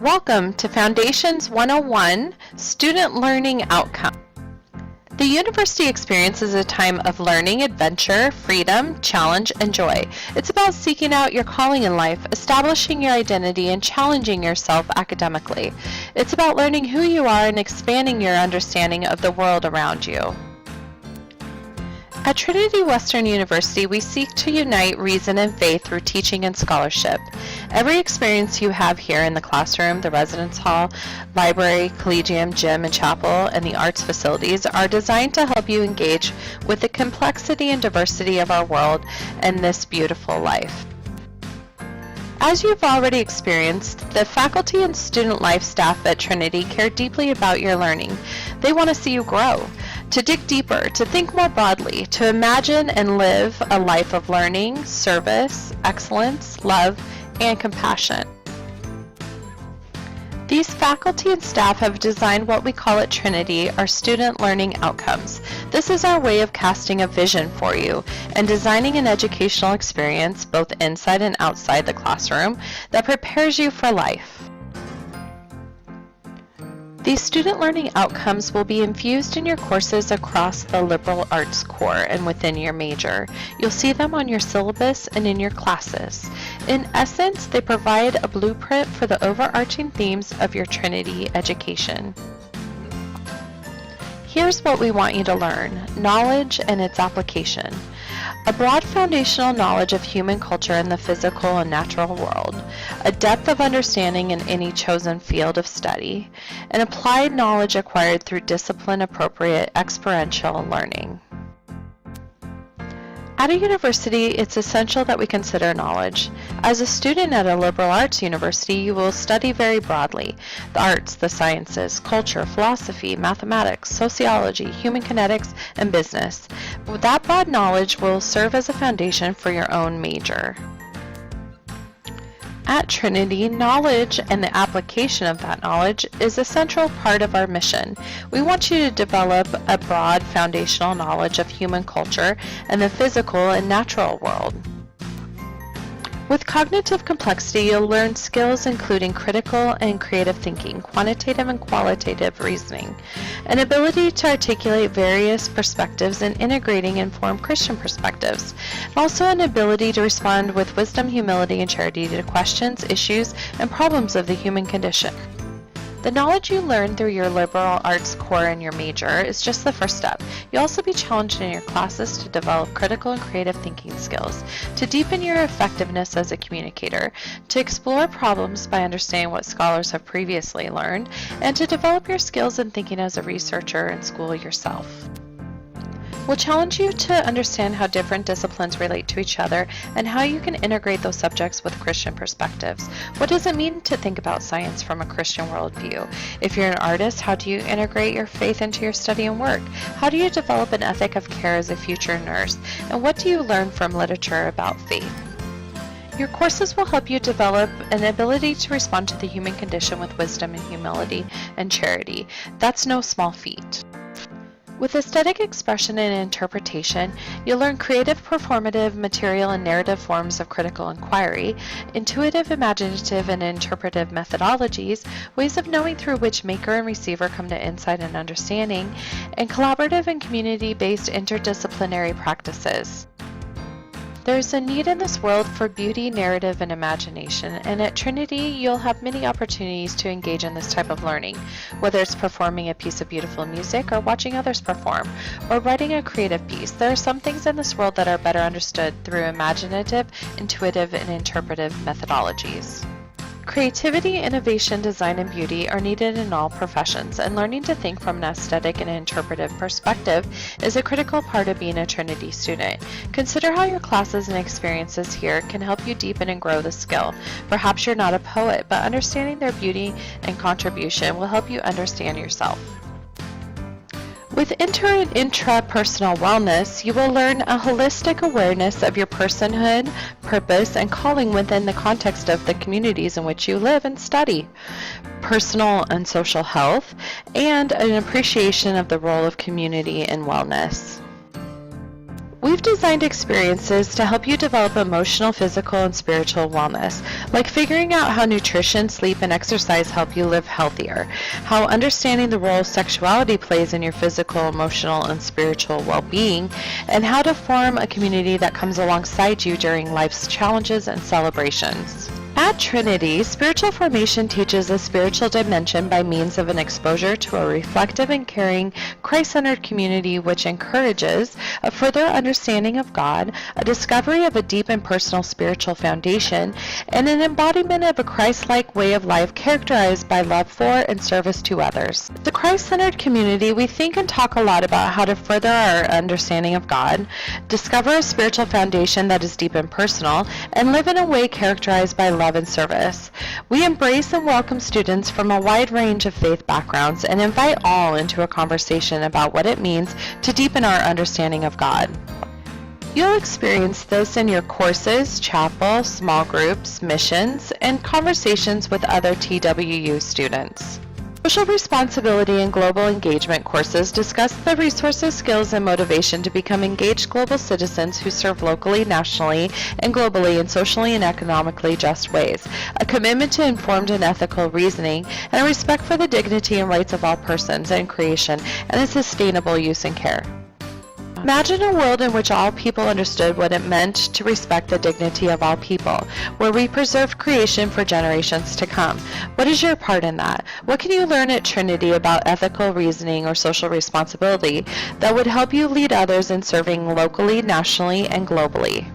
Welcome to Foundations 101, Student Learning Outcome. The university experience is a time of learning, adventure, freedom, challenge, and joy. It's about seeking out your calling in life, establishing your identity, and challenging yourself academically. It's about learning who you are and expanding your understanding of the world around you. At Trinity Western University, we seek to unite reason and faith through teaching and scholarship. Every experience you have here in the classroom, the residence hall, library, collegium, gym, and chapel, and the arts facilities are designed to help you engage with the complexity and diversity of our world and this beautiful life. As you've already experienced, the faculty and student life staff at Trinity care deeply about your learning. They want to see you grow, to dig deeper, to think more broadly, to imagine and live a life of learning, service, excellence, love, and compassion. These faculty and staff have designed what we call at Trinity our student learning outcomes. This is our way of casting a vision for you and designing an educational experience both inside and outside the classroom that prepares you for life. These student learning outcomes will be infused in your courses across the liberal arts core and within your major. You'll see them on your syllabus and in your classes. In essence, they provide a blueprint for the overarching themes of your Trinity education. Here's what we want you to learn: knowledge and its application. A broad foundational knowledge of human culture and the physical and natural world, a depth of understanding in any chosen field of study, and applied knowledge acquired through discipline-appropriate experiential learning. At a university, it's essential that we consider knowledge. As a student at a liberal arts university, you will study very broadly: the arts, the sciences, culture, philosophy, mathematics, sociology, human kinetics, and business. That broad knowledge will serve as a foundation for your own major. At Trinity, knowledge and the application of that knowledge is a central part of our mission. We want you to develop a broad foundational knowledge of human culture and the physical and natural world. With cognitive complexity, you'll learn skills including critical and creative thinking, quantitative and qualitative reasoning, an ability to articulate various perspectives and integrating informed Christian perspectives, and also an ability to respond with wisdom, humility, and charity to questions, issues, and problems of the human condition. The knowledge you learn through your liberal arts core and your major is just the first step. You'll also be challenged in your classes to develop critical and creative thinking skills, to deepen your effectiveness as a communicator, to explore problems by understanding what scholars have previously learned, and to develop your skills in thinking as a researcher in school yourself. We'll challenge you to understand how different disciplines relate to each other and how you can integrate those subjects with Christian perspectives. What does it mean to think about science from a Christian worldview? If you're an artist, how do you integrate your faith into your study and work? How do you develop an ethic of care as a future nurse? And what do you learn from literature about faith? Your courses will help you develop an ability to respond to the human condition with wisdom and humility and charity. That's no small feat. With aesthetic expression and interpretation, you'll learn creative, performative, material, and narrative forms of critical inquiry, intuitive, imaginative, and interpretive methodologies, ways of knowing through which maker and receiver come to insight and understanding, and collaborative and community-based interdisciplinary practices. There's a need in this world for beauty, narrative, and imagination, and at Trinity you'll have many opportunities to engage in this type of learning, whether it's performing a piece of beautiful music or watching others perform, or writing a creative piece. There are some things in this world that are better understood through imaginative, intuitive, and interpretive methodologies. Creativity, innovation, design, and beauty are needed in all professions, and learning to think from an aesthetic and interpretive perspective is a critical part of being a Trinity student. Consider how your classes and experiences here can help you deepen and grow the skill. Perhaps you're not a poet, but understanding their beauty and contribution will help you understand yourself. With inter and intrapersonal wellness, you will learn a holistic awareness of your personhood, purpose, and calling within the context of the communities in which you live and study, personal and social health, and an appreciation of the role of community in wellness. We've designed experiences to help you develop emotional, physical, and spiritual wellness, like figuring out how nutrition, sleep, and exercise help you live healthier, how understanding the role sexuality plays in your physical, emotional, and spiritual well-being, and how to form a community that comes alongside you during life's challenges and celebrations. At Trinity, spiritual formation teaches a spiritual dimension by means of an exposure to a reflective and caring, Christ-centered community which encourages a further understanding of God, a discovery of a deep and personal spiritual foundation, and an embodiment of a Christ-like way of life characterized by love for and service to others. The Christ-centered community, we think and talk a lot about how to further our understanding of God, discover a spiritual foundation that is deep and personal, and live in a way characterized by love and service. We embrace and welcome students from a wide range of faith backgrounds and invite all into a conversation about what it means to deepen our understanding of God. You'll experience this in your courses, chapel, small groups, missions, and conversations with other TWU students. Social responsibility and global engagement courses discuss the resources, skills, and motivation to become engaged global citizens who serve locally, nationally, and globally in socially and economically just ways, a commitment to informed and ethical reasoning, and a respect for the dignity and rights of all persons and creation, and its sustainable use and care. Imagine a world in which all people understood what it meant to respect the dignity of all people, where we preserve creation for generations to come. What is your part in that? What can you learn at Trinity about ethical reasoning or social responsibility that would help you lead others in serving locally, nationally, and globally?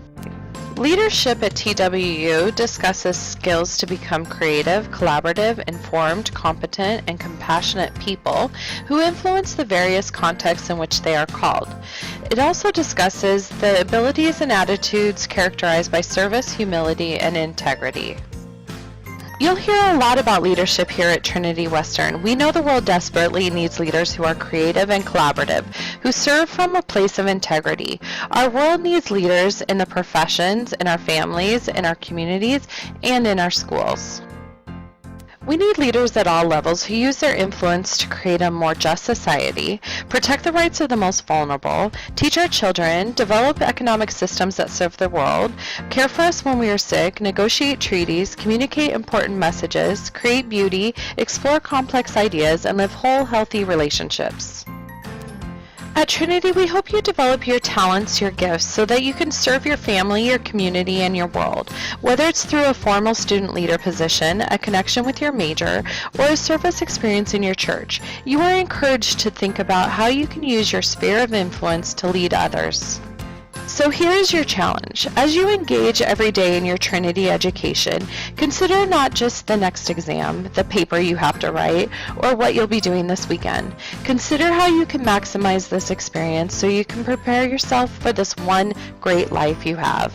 Leadership at TWU discusses skills to become creative, collaborative, informed, competent, and compassionate people who influence the various contexts in which they are called. It also discusses the abilities and attitudes characterized by service, humility, and integrity. You'll hear a lot about leadership here at Trinity Western. We know the world desperately needs leaders who are creative and collaborative, who serve from a place of integrity. Our world needs leaders in the professions, in our families, in our communities, and in our schools. We need leaders at all levels who use their influence to create a more just society, protect the rights of the most vulnerable, teach our children, develop economic systems that serve the world, care for us when we are sick, negotiate treaties, communicate important messages, create beauty, explore complex ideas, and live whole, healthy relationships. At Trinity, we hope you develop your talents, your gifts, so that you can serve your family, your community, and your world. Whether it's through a formal student leader position, a connection with your major, or a service experience in your church, you are encouraged to think about how you can use your sphere of influence to lead others. So here is your challenge. As you engage every day in your Trinity education, consider not just the next exam, the paper you have to write, or what you'll be doing this weekend. Consider how you can maximize this experience so you can prepare yourself for this one great life you have.